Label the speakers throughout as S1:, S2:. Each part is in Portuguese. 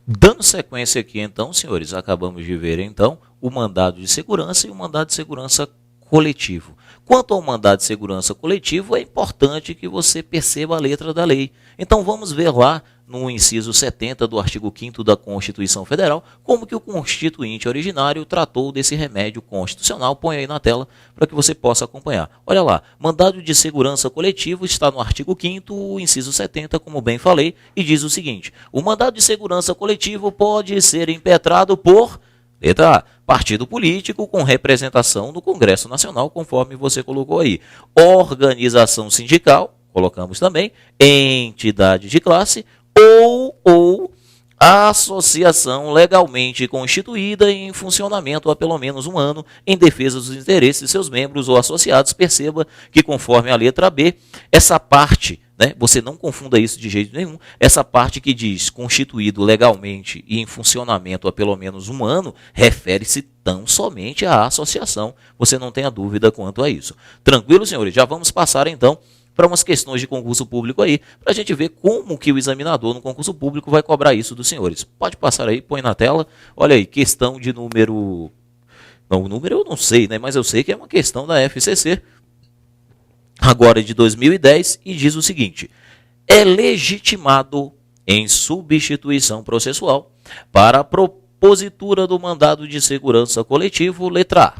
S1: Dando sequência aqui, então, senhores, acabamos de ver, então, o mandado de segurança e o mandado de segurança coletivo. Quanto ao mandado de segurança coletivo, é importante que você perceba a letra da lei. Então, vamos ver lá no inciso 70 do artigo 5º da Constituição Federal, como que o constituinte originário tratou desse remédio constitucional. Põe aí na tela para que você possa acompanhar. Olha lá, mandado de segurança coletivo está no artigo 5º, inciso 70, como bem falei, e diz o seguinte: o mandado de segurança coletivo pode ser impetrado por... Letra A, partido político com representação no Congresso Nacional, conforme você colocou aí. Organização sindical, colocamos também, entidade de classe ou associação legalmente constituída em funcionamento há pelo menos um ano em defesa dos interesses de seus membros ou associados. Perceba que, conforme a letra B, essa parte, né, você não confunda isso de jeito nenhum, essa parte que diz constituído legalmente e em funcionamento há pelo menos um ano, refere-se tão somente à associação. Você não tenha dúvida quanto a isso. Tranquilo, senhores? Já vamos passar, então, para umas questões de concurso público aí, para a gente ver como que o examinador no concurso público vai cobrar isso dos senhores. Pode passar aí, põe na tela. Olha aí, questão de número... Não, o número eu não sei, né? Mas eu sei que é uma questão da FCC, agora de 2010, e diz o seguinte: é legitimado em substituição processual para a propositura do mandado de segurança coletivo, letra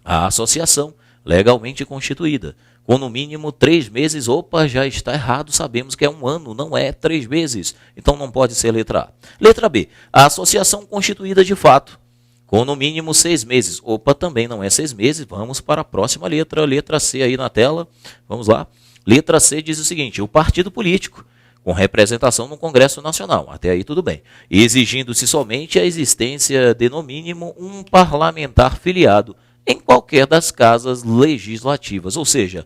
S1: A, a associação legalmente constituída, com no mínimo 3 meses, opa, já está errado, sabemos que é um ano, não é 3 meses, então não pode ser letra A. Letra B, a associação constituída de fato, com no mínimo 6 meses, opa, também não é 6 meses, vamos para a próxima letra, letra C aí na tela, vamos lá. Letra C diz o seguinte: o partido político, com representação no Congresso Nacional, até aí tudo bem, exigindo-se somente a existência de no mínimo um parlamentar filiado em qualquer das casas legislativas, ou seja,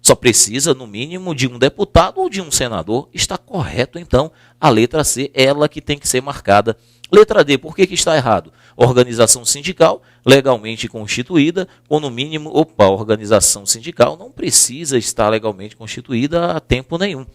S1: só precisa, no mínimo, de um deputado ou de um senador. Está correto, então, a letra C, ela que tem que ser marcada. Letra D, por que está errado? Organização sindical, legalmente constituída, ou no mínimo, organização sindical não precisa estar legalmente constituída a tempo nenhum.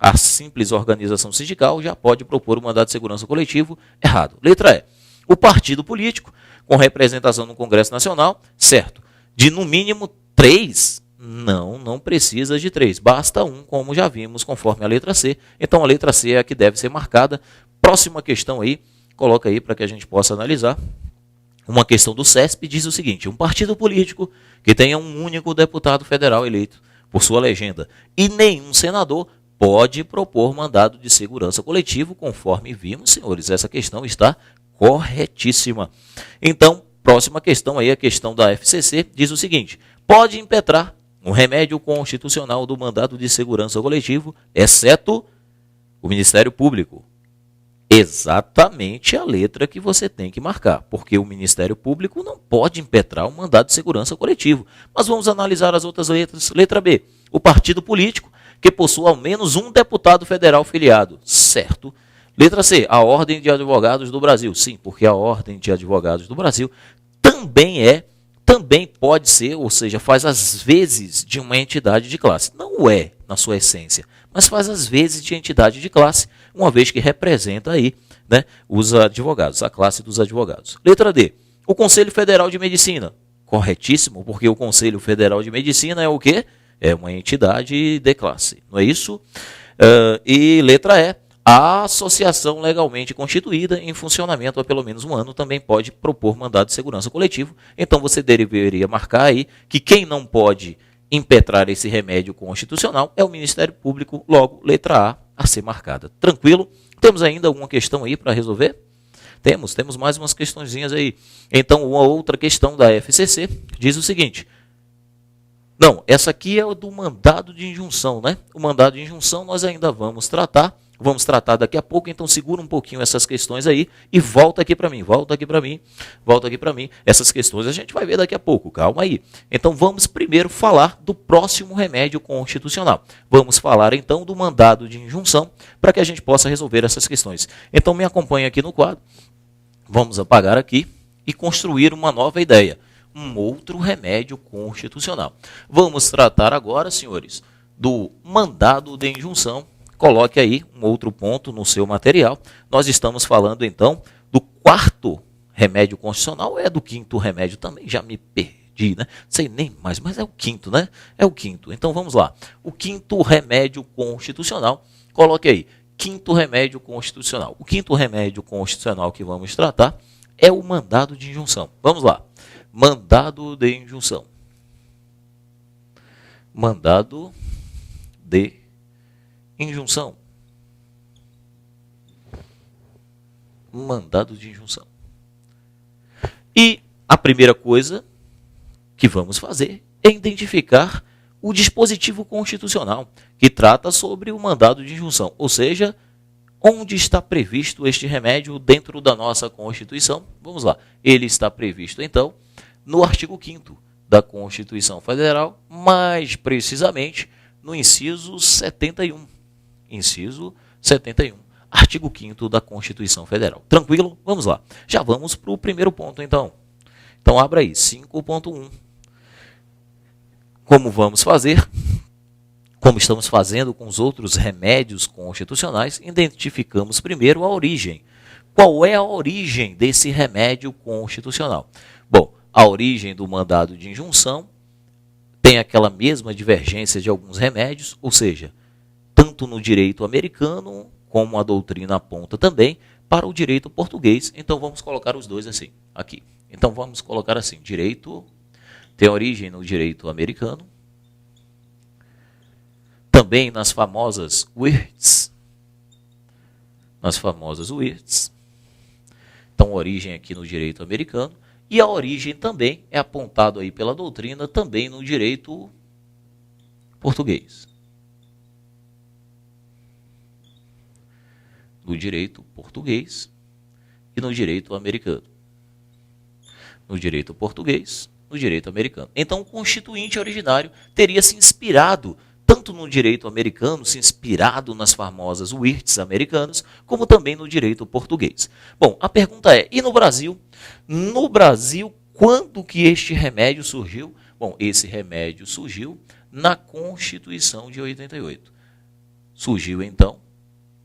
S1: A simples organização sindical já pode propor o mandado de segurança coletivo, errado. Letra E, o partido político, com representação no Congresso Nacional, certo. De, no mínimo, 3... Não precisa de 3, basta 1, como já vimos, conforme a letra C. Então, a letra C é a que deve ser marcada. Próxima questão aí, coloca aí para que a gente possa analisar. Uma questão do CESP diz o seguinte: um partido político que tenha um único deputado federal eleito por sua legenda e nenhum senador pode propor mandado de segurança coletivo, conforme vimos, senhores. Essa questão está corretíssima. Então, próxima questão aí, a questão da FCC, diz o seguinte: pode impetrar um remédio constitucional do mandado de segurança coletivo, exceto o Ministério Público. Exatamente a letra que você tem que marcar, porque o Ministério Público não pode impetrar um mandado de segurança coletivo. Mas vamos analisar as outras letras. Letra B, o partido político que possua ao menos um deputado federal filiado, certo. Letra C, a Ordem de Advogados do Brasil. Sim, porque a Ordem de Advogados do Brasil também pode ser, ou seja, faz as vezes de uma entidade de classe. Não é na sua essência, mas faz as vezes de entidade de classe, uma vez que representa aí, né, os advogados, a classe dos advogados. Letra D, o Conselho Federal de Medicina. Corretíssimo, porque o Conselho Federal de Medicina é o quê? É uma entidade de classe, não é isso? E letra E, a associação legalmente constituída em funcionamento há pelo menos um ano também pode propor mandado de segurança coletivo. Então você deveria marcar aí que quem não pode impetrar esse remédio constitucional é o Ministério Público, logo letra A ser marcada. Tranquilo? Temos ainda alguma questão aí para resolver? Temos mais umas questõezinhas aí. Então, uma outra questão da FCC diz o seguinte: não, essa aqui é do mandado de injunção, né? O mandado de injunção nós ainda vamos tratar daqui a pouco, então segura um pouquinho essas questões aí e volta aqui para mim. Essas questões a gente vai ver daqui a pouco, calma aí. Então vamos primeiro falar do próximo remédio constitucional. Vamos falar então do mandado de injunção para que a gente possa resolver essas questões. Então me acompanha aqui no quadro. Vamos apagar aqui e construir uma nova ideia, um outro remédio constitucional. Vamos tratar agora, senhores, do mandado de injunção coloque aí um outro ponto no seu material. Nós estamos falando, então, do quarto remédio constitucional, é do quinto remédio também, já me perdi, né? Sei nem mais, mas é o quinto, né? É o quinto. Então, vamos lá. O quinto remédio constitucional, coloque aí, quinto remédio constitucional. O quinto remédio constitucional que vamos tratar é o mandado de injunção. Vamos lá. Mandado de injunção. Mandado de injunção. Mandado de injunção. E a primeira coisa que vamos fazer é identificar o dispositivo constitucional que trata sobre o mandado de injunção, ou seja, onde está previsto este remédio dentro da nossa Constituição. Vamos lá. Ele está previsto, então, no artigo 5º da Constituição Federal, mais precisamente no inciso 71. Inciso 71, artigo 5º da Constituição Federal. Tranquilo? Vamos lá. Já vamos para o primeiro ponto, então. Então, abra aí, 5.1. Como vamos fazer? Como estamos fazendo com os outros remédios constitucionais, identificamos primeiro a origem. Qual é a origem desse remédio constitucional? Bom, a origem do mandado de injunção tem aquela mesma divergência de alguns remédios, ou seja, tanto no direito americano, como a doutrina aponta também, para o direito português. Então, vamos colocar os dois assim, aqui. Então, vamos colocar assim, direito tem origem no direito americano, também nas famosas WIRTs. Nas famosas WIRTs. Então, origem aqui no direito americano. E a origem também é apontado aí pela doutrina, também no direito português. No direito português e no direito americano. No direito português, no direito americano. Então, o constituinte originário teria se inspirado tanto no direito americano, se inspirado nas famosas WIRTs americanas, como também no direito português. Bom, a pergunta é, e no Brasil? No Brasil, quando que este remédio surgiu? Bom, esse remédio surgiu na Constituição de 88. Surgiu, então,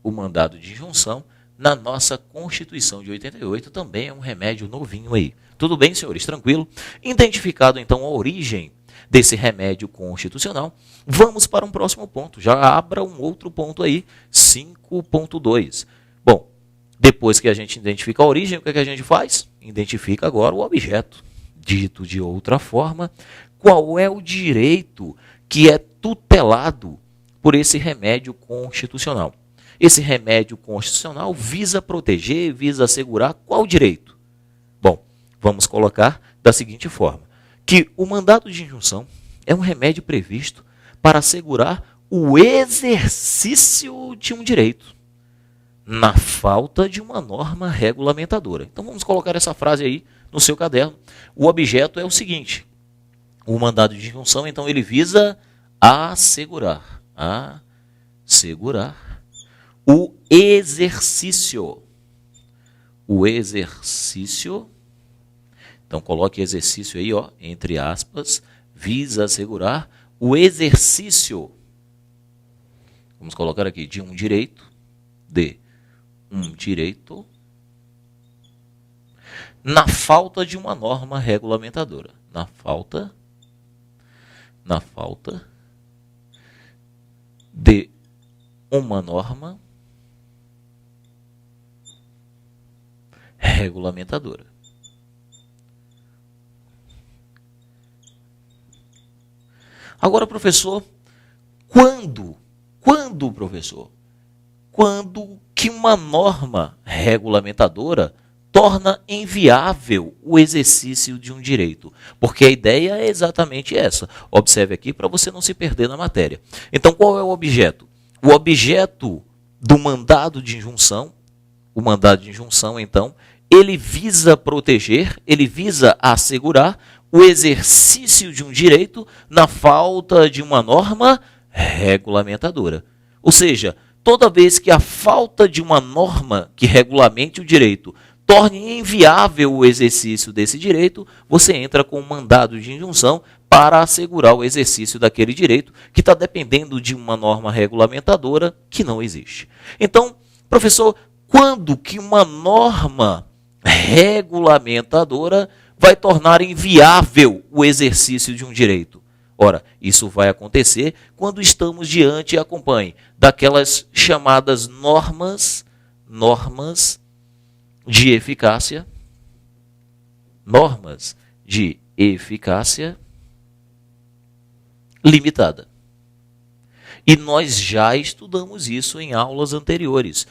S1: o mandado de injunção na nossa Constituição de 88, também é um remédio novinho aí. Tudo bem, senhores? Tranquilo? Identificado, então, a origem desse remédio constitucional, vamos para um próximo ponto. Já abra um outro ponto aí, 5.2. Bom, depois que a gente identifica a origem, o que a gente faz? Identifica agora o objeto. Dito de outra forma, qual é o direito que é tutelado por esse remédio constitucional? Esse remédio constitucional visa proteger, visa assegurar qual direito? Bom, vamos colocar da seguinte forma, que o mandado de injunção é um remédio previsto para assegurar o exercício de um direito, na falta de uma norma regulamentadora. Então, vamos colocar essa frase aí no seu caderno. O objeto é o seguinte, o mandado de injunção, então, ele visa assegurar o exercício. O exercício. Então, coloque exercício aí, ó, entre aspas, visa assegurar o exercício. Vamos colocar aqui, de um direito, na falta de uma norma regulamentadora. Na falta de uma norma regulamentadora. Agora, professor, quando, professor? Quando que uma norma regulamentadora torna inviável o exercício de um direito? Porque a ideia é exatamente essa. Observe aqui para você não se perder na matéria. Então, qual é o objeto? O objeto do mandado de injunção, o mandado de injunção, então, ele visa proteger, ele visa assegurar o exercício de um direito na falta de uma norma regulamentadora. Ou seja, toda vez que a falta de uma norma que regulamente o direito torne inviável o exercício desse direito, você entra com um mandado de injunção para assegurar o exercício daquele direito que está dependendo de uma norma regulamentadora que não existe. Então, professor, quando que uma norma regulamentadora vai tornar inviável o exercício de um direito? Ora, isso vai acontecer quando estamos diante, acompanhe, daquelas chamadas normas de eficácia, limitada. E nós já estudamos isso em aulas anteriores.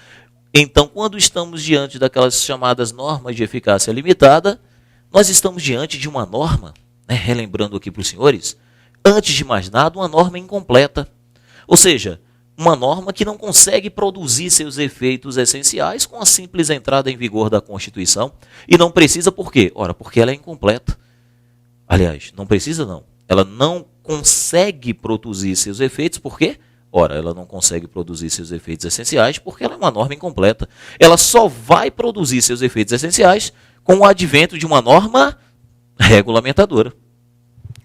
S1: Então, quando estamos diante daquelas chamadas normas de eficácia limitada, nós estamos diante de uma norma, relembrando aqui para os senhores, antes de mais nada, uma norma incompleta. Ou seja, uma norma que não consegue produzir seus efeitos essenciais com a simples entrada em vigor da Constituição. E não precisa por quê? Ora, porque ela é incompleta. Aliás, não precisa não. Ela não consegue produzir seus efeitos, por quê? Ora, ela não consegue produzir seus efeitos essenciais porque ela é uma norma incompleta. Ela só vai produzir seus efeitos essenciais com o advento de uma norma regulamentadora.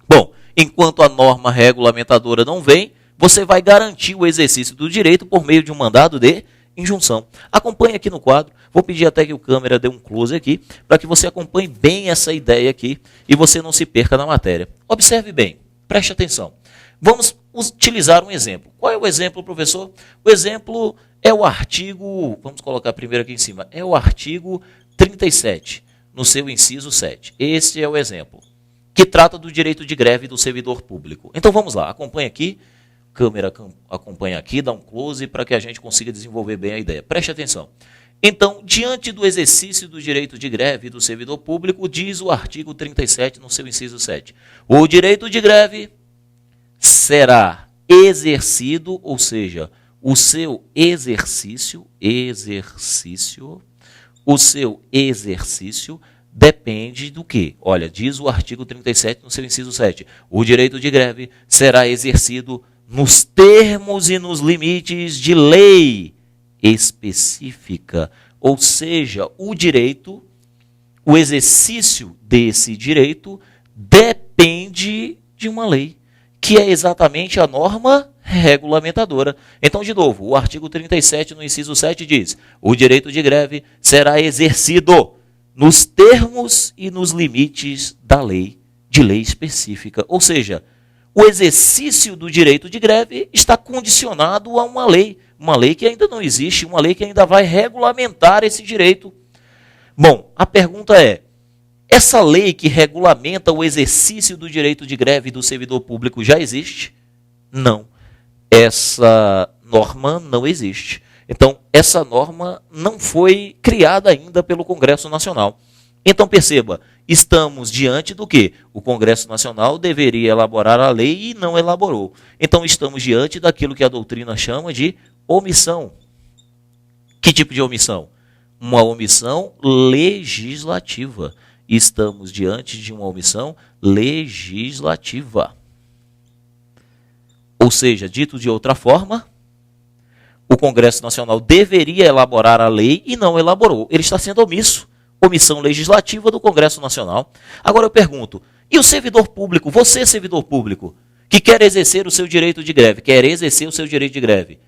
S1: Bom, enquanto a norma regulamentadora não vem, você vai garantir o exercício do direito por meio de um mandado de injunção. Acompanhe aqui no quadro. Vou pedir até que o câmera dê um close aqui, para que você acompanhe bem essa ideia aqui e você não se perca na matéria. Observe bem, preste atenção. Vamos utilizar um exemplo. Qual é o exemplo, professor? O exemplo é o artigo, vamos colocar primeiro aqui em cima, é o artigo 37, no seu inciso 7. Este é o exemplo, que trata do direito de greve do servidor público. Então vamos lá, acompanhe aqui, câmera acompanha aqui, dá um close para que a gente consiga desenvolver bem a ideia. Preste atenção. Então, diante do exercício do direito de greve do servidor público, diz o artigo 37, no seu inciso 7. O direito de greve será exercido, ou seja, o seu exercício depende do quê? Olha, diz o artigo 37, no seu inciso 7. O direito de greve será exercido nos termos e nos limites de lei específica. Ou seja, o exercício desse direito depende de uma lei, que é exatamente a norma regulamentadora. Então, de novo, o artigo 37, no inciso 7, diz: o direito de greve será exercido nos termos e nos limites da lei, de lei específica. Ou seja, o exercício do direito de greve está condicionado a uma lei que ainda não existe, uma lei que ainda vai regulamentar esse direito. Bom, a pergunta é: essa lei que regulamenta o exercício do direito de greve do servidor público já existe? Não. Essa norma não existe. Então, essa norma não foi criada ainda pelo Congresso Nacional. Então, perceba, estamos diante do quê? O Congresso Nacional deveria elaborar a lei e não elaborou. Então, estamos diante daquilo que a doutrina chama de omissão. Que tipo de omissão? Uma omissão legislativa. Estamos diante de uma omissão legislativa. Ou seja, dito de outra forma, o Congresso Nacional deveria elaborar a lei e não elaborou. Ele está sendo omisso. Omissão legislativa do Congresso Nacional. Agora eu pergunto, e o servidor público, você servidor público, que quer exercer o seu direito de greve,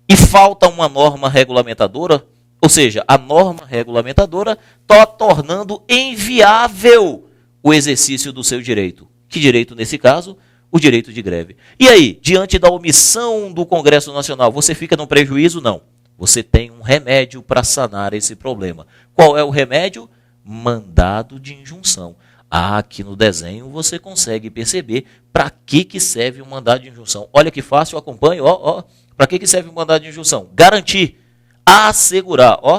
S1: e falta uma norma regulamentadora, ou seja, a norma regulamentadora está tornando inviável o exercício do seu direito. Que direito nesse caso? O direito de greve. E aí, diante da omissão do Congresso Nacional, você fica no prejuízo? Não. Você tem um remédio para sanar esse problema. Qual é o remédio? Mandado de injunção. Aqui no desenho você consegue perceber para que serve o mandado de injunção. Olha que fácil, acompanhe. Para que serve o mandado de injunção? Garantir, assegurar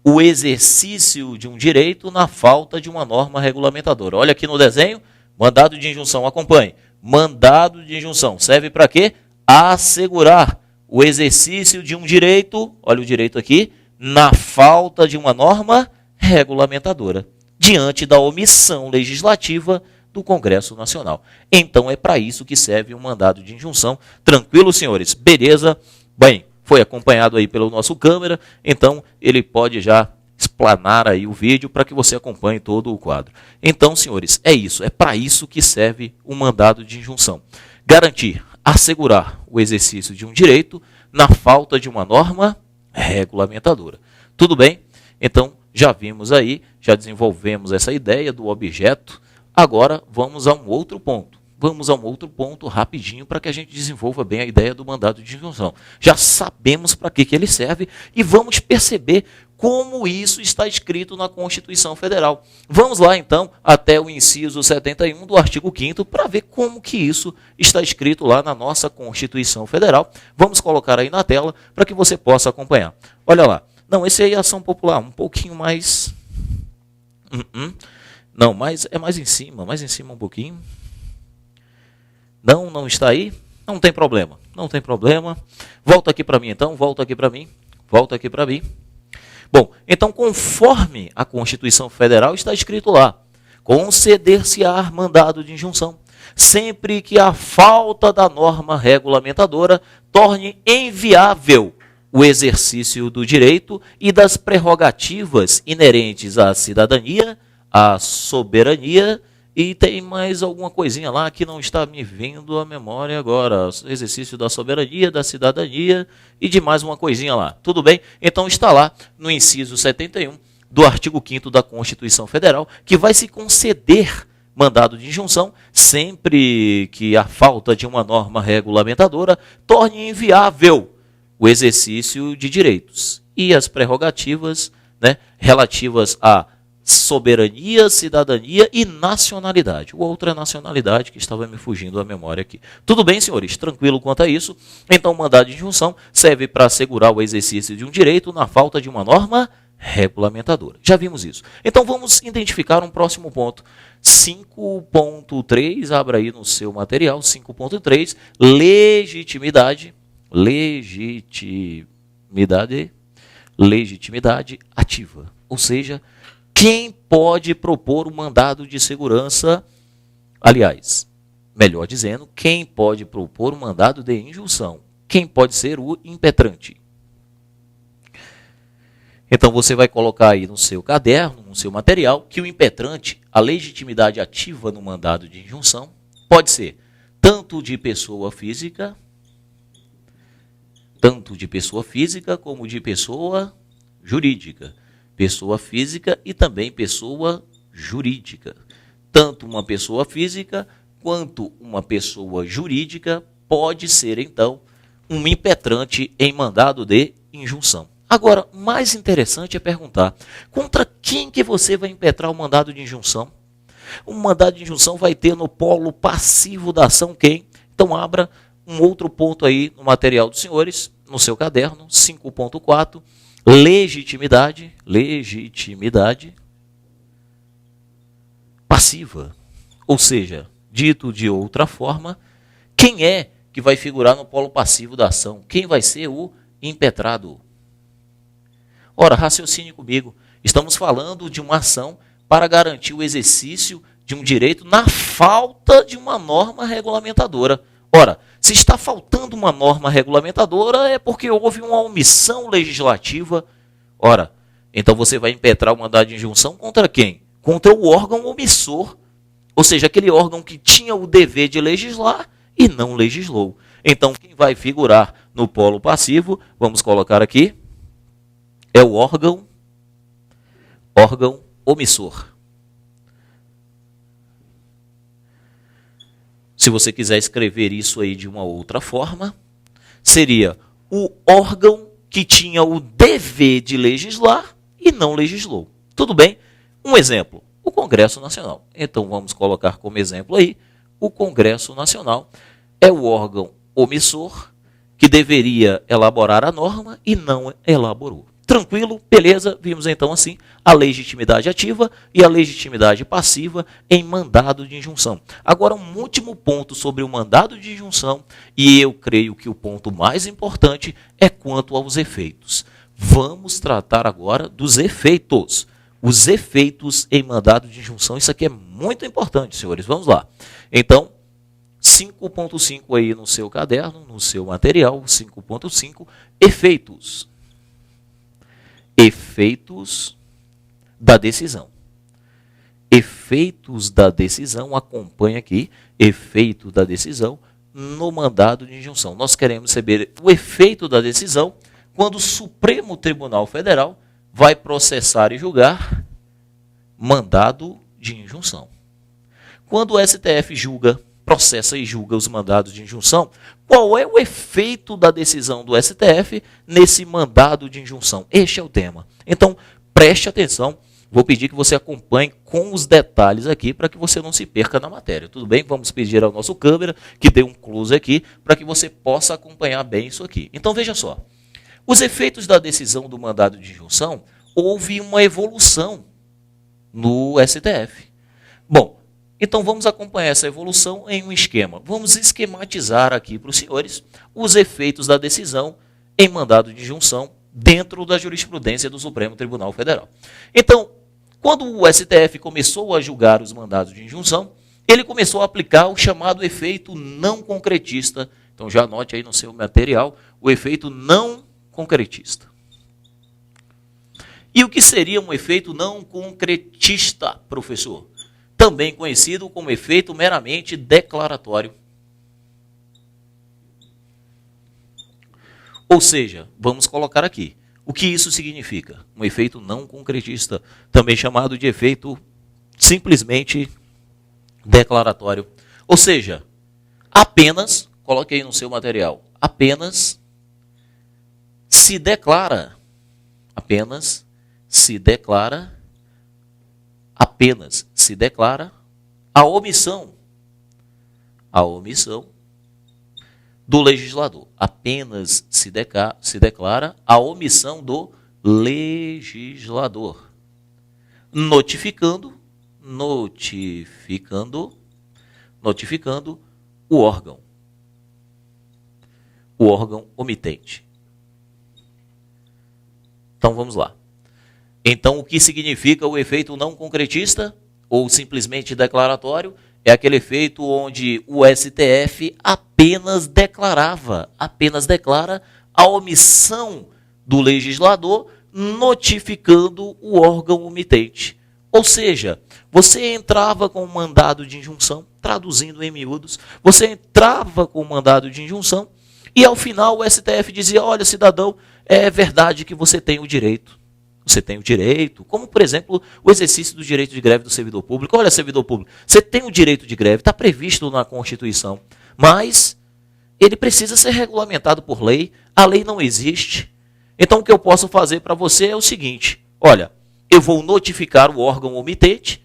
S1: o exercício de um direito na falta de uma norma regulamentadora. Olha aqui no desenho, mandado de injunção, acompanhe. Mandado de injunção serve para quê? Assegurar o exercício de um direito, olha o direito aqui, na falta de uma norma regulamentadora, diante da omissão legislativa do Congresso Nacional. Então é para isso que serve um mandado de injunção. Tranquilo, senhores? Beleza? Bem, foi acompanhado aí pelo nosso câmera, então ele pode já explanar aí o vídeo para que você acompanhe todo o quadro. Então, senhores, é isso. É para isso que serve o mandado de injunção. Garantir, assegurar o exercício de um direito na falta de uma norma regulamentadora. Tudo bem? Então, já vimos aí, já desenvolvemos essa ideia do objeto. Agora, vamos a um outro ponto. Vamos a um outro ponto rapidinho para que a gente desenvolva bem a ideia do mandado de injunção. Já sabemos para que ele serve e vamos perceber como isso está escrito na Constituição Federal. Vamos lá, então, até o inciso 71 do artigo 5º para ver como que isso está escrito lá na nossa Constituição Federal. Vamos colocar aí na tela para que você possa acompanhar. Olha lá. Não, esse aí é ação popular, um pouquinho mais... Não, mas é mais em cima um pouquinho. Não, não está aí? Não tem problema, não tem problema. Volta aqui para mim, então, volta aqui para mim. Bom, então, conforme a Constituição Federal está escrito lá, conceder-se-á mandado de injunção, sempre que a falta da norma regulamentadora torne inviável o exercício do direito e das prerrogativas inerentes à cidadania, à soberania. E tem mais alguma coisinha lá que não está me vindo à memória agora. Exercício da soberania, da cidadania e de mais uma coisinha lá. Tudo bem? Então está lá no inciso 71 do artigo 5º da Constituição Federal que vai se conceder mandado de injunção sempre que a falta de uma norma regulamentadora torne inviável o exercício de direitos e as prerrogativas, né, relativas a soberania, cidadania e nacionalidade. O outro é nacionalidade, que estava me fugindo da memória aqui. Tudo bem, senhores? Tranquilo quanto a isso? Então, o mandado de injunção serve para assegurar o exercício de um direito na falta de uma norma regulamentadora. Já vimos isso. Então, vamos identificar um próximo ponto. 5.3, abra aí no seu material, 5.3, legitimidade ativa. Ou seja, quem pode propor o mandado de segurança, aliás, melhor dizendo, quem pode propor o mandado de injunção? Quem pode ser o impetrante? Então você vai colocar aí no seu caderno, no seu material, que o impetrante, a legitimidade ativa no mandado de injunção, pode ser tanto de pessoa física como de pessoa jurídica. Pessoa física e também pessoa jurídica. Tanto uma pessoa física quanto uma pessoa jurídica pode ser, então, um impetrante em mandado de injunção. Agora, mais interessante é perguntar, contra quem que você vai impetrar o mandado de injunção? O mandado de injunção vai ter no polo passivo da ação quem? Então, abra um outro ponto aí no material dos senhores, no seu caderno, 5.4, legitimidade passiva. Ou seja, dito de outra forma, quem é que vai figurar no polo passivo da ação? Quem vai ser o impetrado? Ora, raciocine comigo. Estamos falando de uma ação para garantir o exercício de um direito na falta de uma norma regulamentadora. Ora, se está faltando uma norma regulamentadora é porque houve uma omissão legislativa. Ora, então você vai impetrar o mandado de injunção contra quem? Contra o órgão omissor, ou seja, aquele órgão que tinha o dever de legislar e não legislou. Então, quem vai figurar no polo passivo, vamos colocar aqui, é o órgão omissor. Se você quiser escrever isso aí de uma outra forma, seria o órgão que tinha o dever de legislar e não legislou. Tudo bem? Um exemplo, o Congresso Nacional. Então, vamos colocar como exemplo aí, o Congresso Nacional é o órgão omissor que deveria elaborar a norma e não elaborou. Tranquilo? Beleza? Vimos então assim a legitimidade ativa e a legitimidade passiva em mandado de injunção. Agora, um último ponto sobre o mandado de injunção, e eu creio que o ponto mais importante é quanto aos efeitos. Vamos tratar agora dos efeitos. Os efeitos em mandado de injunção, isso aqui é muito importante, senhores. Vamos lá. Então, 5.5 aí no seu caderno, no seu material, 5.5, efeitos. Efeitos da decisão. Efeitos da decisão, acompanha aqui, efeito da decisão no mandado de injunção. Nós queremos saber o efeito da decisão quando o Supremo Tribunal Federal vai processar e julgar mandado de injunção. Quando o STF julga, processa e julga os mandados de injunção, qual é o efeito da decisão do STF nesse mandado de injunção? Este é o tema. Então, preste atenção. Vou pedir que você acompanhe com os detalhes aqui para que você não se perca na matéria. Tudo bem? Vamos pedir ao nosso câmera que dê um close aqui para que você possa acompanhar bem isso aqui. Então, veja só. Os efeitos da decisão do mandado de injunção, houve uma evolução no STF. Bom, então vamos acompanhar essa evolução em um esquema. Vamos esquematizar aqui para os senhores os efeitos da decisão em mandado de injunção dentro da jurisprudência do Supremo Tribunal Federal. Então, quando o STF começou a julgar os mandados de injunção, ele começou a aplicar o chamado efeito não concretista. Então já anote aí no seu material o efeito não concretista. E o que seria um efeito não concretista, professor? Também conhecido como efeito meramente declaratório. Ou seja, vamos colocar aqui. O que isso significa? Um efeito não concretista, também chamado de efeito simplesmente declaratório. Ou seja, apenas, coloque aí no seu material, apenas se declara a omissão do legislador. Apenas se declara a omissão do legislador, notificando o órgão omitente. Então vamos lá. Então o que significa o efeito não concretista ou simplesmente declaratório? É aquele efeito onde o STF apenas declara a omissão do legislador, notificando o órgão omitente. Ou seja, você entrava com um mandado de injunção, traduzindo em miúdos, você entrava com um mandado de injunção e ao final o STF dizia, olha, cidadão, é verdade que você tem o direito. Você tem o direito, como, por exemplo, o exercício do direito de greve do servidor público. Olha, servidor público, você tem o direito de greve, está previsto na Constituição, mas ele precisa ser regulamentado por lei, a lei não existe. Então, o que eu posso fazer para você é o seguinte, olha, eu vou notificar o órgão omitente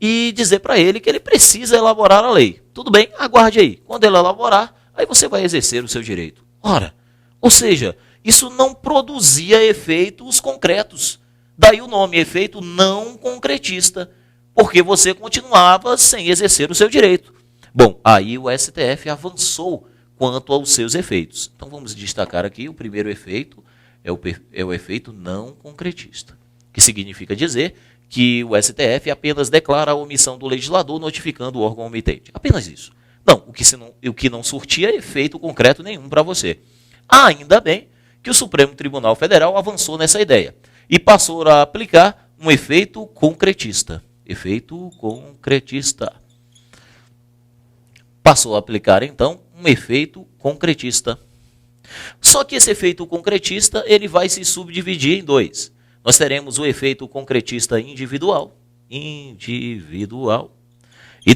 S1: e dizer para ele que ele precisa elaborar a lei. Tudo bem, aguarde aí. Quando ele elaborar, aí você vai exercer o seu direito. Ora, ou seja, isso não produzia efeitos concretos. Daí o nome, efeito não concretista, porque você continuava sem exercer o seu direito. Bom, aí o STF avançou quanto aos seus efeitos. Então vamos destacar aqui, o primeiro efeito é o efeito não concretista, que significa dizer que o STF apenas declara a omissão do legislador notificando o órgão omitente. Apenas isso. Não, o que não surtia efeito concreto nenhum para você. Ainda bem que o Supremo Tribunal Federal avançou nessa ideia e passou a aplicar um efeito concretista. Efeito concretista. Passou a aplicar, então, um efeito concretista. Só que esse efeito concretista ele vai se subdividir em dois. Nós teremos o efeito concretista individual, e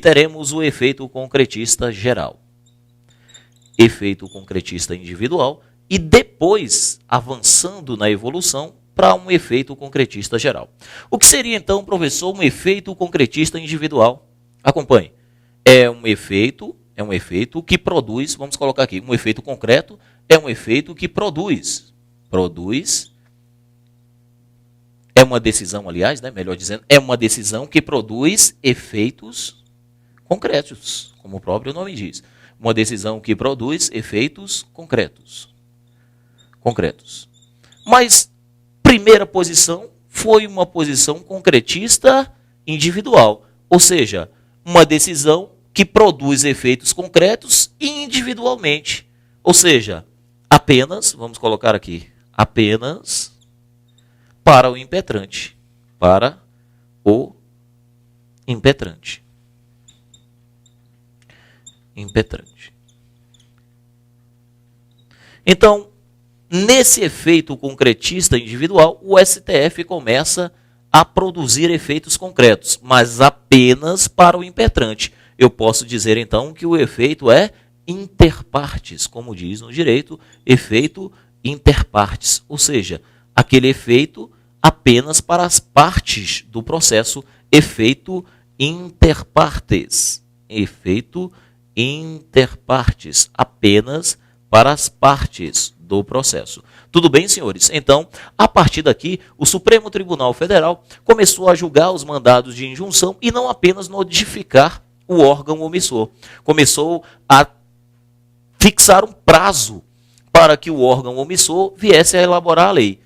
S1: teremos o efeito concretista geral. Efeito concretista individual e depois avançando na evolução para um efeito concretista geral. O que seria então, professor, um efeito concretista individual? Acompanhe. É um efeito que produz, vamos colocar aqui, um efeito concreto é um efeito que produz, é uma decisão, aliás, né, melhor dizendo, é uma decisão que produz efeitos concretos, como o próprio nome diz. Uma decisão que produz efeitos concretos. Mas primeira posição foi uma posição concretista individual, ou seja, uma decisão que produz efeitos concretos individualmente, ou seja, apenas, vamos colocar aqui, apenas para o impetrante, para o impetrante. Impetrante. Então, nesse efeito concretista individual, o STF começa a produzir efeitos concretos, mas apenas para o impetrante. Eu posso dizer, então, que o efeito é interpartes, como diz no direito, efeito interpartes, ou seja, aquele efeito apenas para as partes do processo, efeito interpartes. Efeito interpartes, apenas para as partes do processo. Tudo bem, senhores? Então, a partir daqui, o Supremo Tribunal Federal começou a julgar os mandados de injunção e não apenas notificar o órgão omissor. Começou a fixar um prazo para que o órgão omissor viesse a elaborar a lei.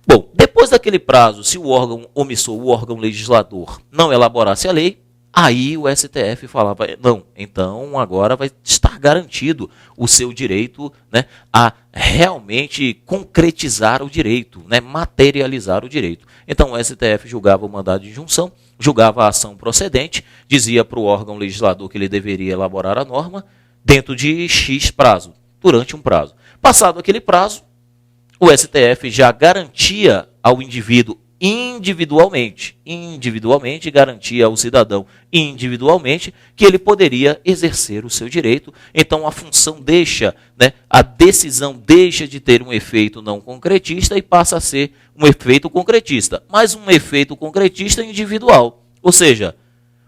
S1: Bom, depois daquele prazo, se o órgão omissor, o órgão legislador, não elaborasse a lei, aí o STF falava, não, então agora vai estar garantido o seu direito, né, a realmente concretizar o direito, né, materializar o direito. Então o STF julgava o mandado de injunção, julgava a ação procedente, dizia para o órgão legislador que ele deveria elaborar a norma dentro de X prazo, durante um prazo. Passado aquele prazo, o STF já garantia ao indivíduo individualmente garantia ao cidadão individualmente que ele poderia exercer o seu direito. Então a função deixa, né, a decisão deixa de ter um efeito não concretista e passa a ser um efeito concretista, mas um efeito concretista individual. Ou seja,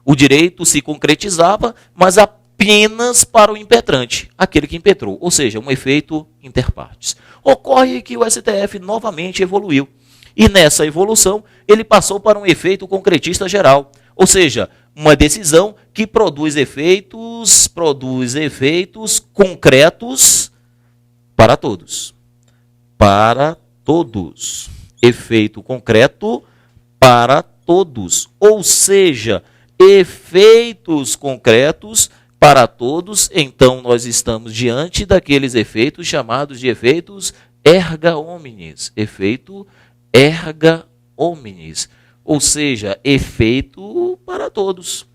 S1: o direito se concretizava, mas apenas para o impetrante, aquele que impetrou, ou seja, um efeito interpartes. Ocorre que o STF novamente evoluiu. E nessa evolução, ele passou para um efeito concretista geral, ou seja, uma decisão que produz efeitos concretos para todos. Para todos. Efeito concreto para todos. Ou seja, efeitos concretos para todos. Então, nós estamos diante daqueles efeitos chamados de efeitos erga omnes. Efeito erga omnes, ou seja, efeito para todos.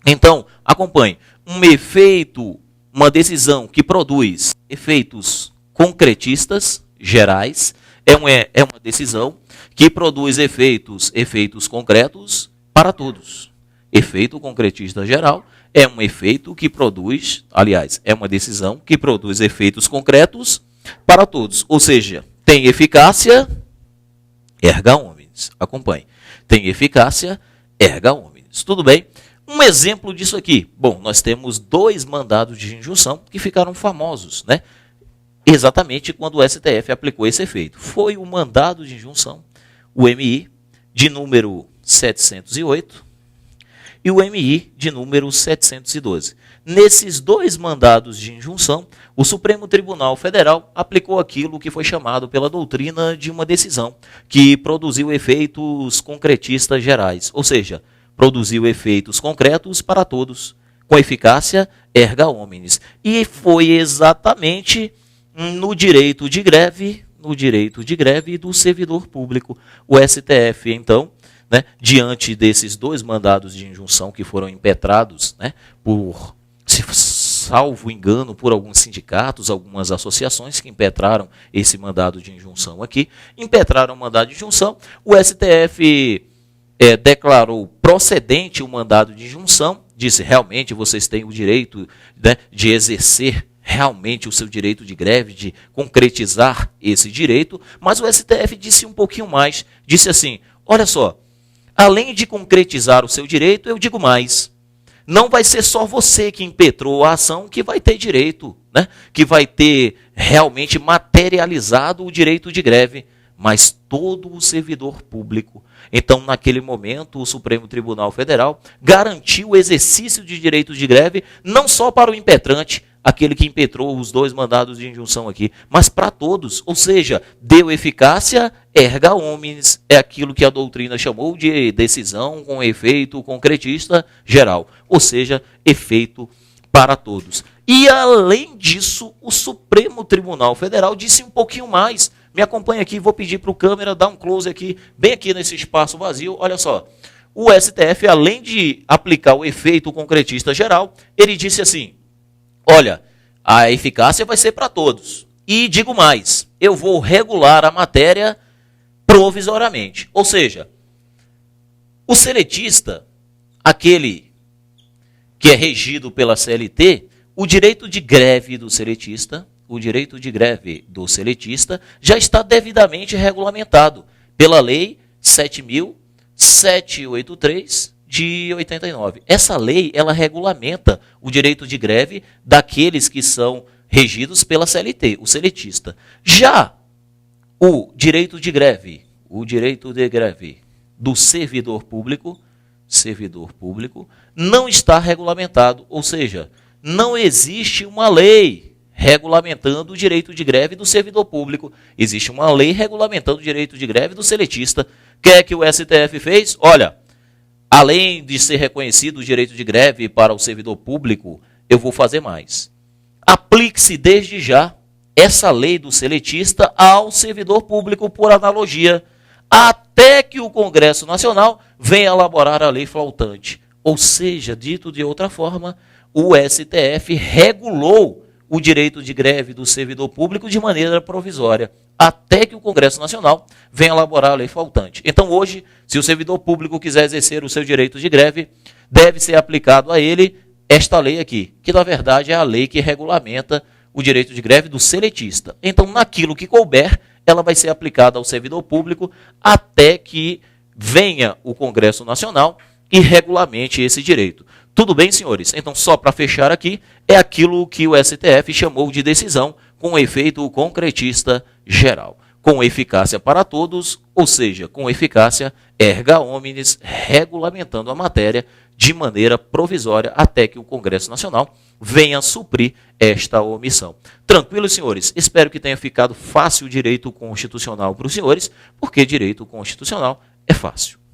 S1: Então, acompanhe, uma decisão que produz efeitos concretistas gerais, é uma decisão que produz efeitos concretos para todos. Efeito concretista geral é um efeito que produz, aliás, é uma decisão que produz efeitos concretos para todos, ou seja, tem eficácia erga omnes. Acompanhe. Tem eficácia erga omnes. Tudo bem? Um exemplo disso aqui. Bom, nós temos 2 mandados de injunção que ficaram famosos, né? Exatamente quando o STF aplicou esse efeito. Foi o mandado de injunção, o MI, de número 708 e o MI de número 712. Nesses 2 mandados de injunção, o Supremo Tribunal Federal aplicou aquilo que foi chamado pela doutrina de uma decisão, que produziu efeitos concretistas gerais, ou seja, produziu efeitos concretos para todos, com eficácia erga omnes. E foi exatamente no direito de greve do servidor público. O STF, então, né, diante desses 2 mandados de injunção que foram impetrados, né, por, salvo engano, por alguns sindicatos, algumas associações que impetraram esse mandado de injunção aqui, impetraram o mandado de injunção, o STF declarou procedente o mandado de injunção, disse realmente vocês têm o direito, né, de exercer realmente o seu direito de greve, de concretizar esse direito, mas o STF disse um pouquinho mais, disse assim, olha só, além de concretizar o seu direito, eu digo mais, não vai ser só você que impetrou a ação que vai ter direito, né? Que vai ter realmente materializado o direito de greve, mas todo o servidor público. Então, naquele momento, o Supremo Tribunal Federal garantiu o exercício de direito de greve não só para o impetrante, aquele que impetrou os 2 mandados de injunção aqui, mas para todos, ou seja, deu eficácia erga omnes, é aquilo que a doutrina chamou de decisão com efeito concretista geral, ou seja, efeito para todos. E além disso, o Supremo Tribunal Federal disse um pouquinho mais, Me acompanha aqui, vou pedir para o câmera dar um close aqui, bem aqui nesse espaço vazio. Olha só, o STF, além de aplicar o efeito concretista geral, ele disse assim, olha, a eficácia vai ser para todos. E digo mais, eu vou regular a matéria provisoriamente. Ou seja, o seletista, aquele que é regido pela CLT, o direito de greve do seletista, já está devidamente regulamentado pela Lei 7.783 de 89. Essa lei, ela regulamenta o direito de greve daqueles que são regidos pela CLT, o seletista. Já o direito de greve do servidor público não está regulamentado, ou seja, não existe uma lei regulamentando o direito de greve do servidor público. Existe uma lei regulamentando o direito de greve do seletista. O que é que o STF fez? Olha, além de ser reconhecido o direito de greve para o servidor público, eu vou fazer mais. Aplique-se desde já essa lei do seletista ao servidor público por analogia, até que o Congresso Nacional venha elaborar a lei faltante. Ou seja, dito de outra forma, o STF regulou o direito de greve do servidor público de maneira provisória, até que o Congresso Nacional venha elaborar a lei faltante. Então, hoje, se o servidor público quiser exercer o seu direito de greve, deve ser aplicado a ele esta lei aqui, que na verdade é a lei que regulamenta o direito de greve do seletista. Então, naquilo que couber, ela vai ser aplicada ao servidor público até que venha o Congresso Nacional e regulamente esse direito. Tudo bem, senhores? Então, só para fechar aqui, é aquilo que o STF chamou de decisão com efeito concretista geral, com eficácia para todos, ou seja, com eficácia erga omnes, regulamentando a matéria de maneira provisória até que o Congresso Nacional venha suprir esta omissão. Tranquilo, senhores? Espero que tenha ficado fácil o direito constitucional para os senhores, porque direito constitucional é fácil.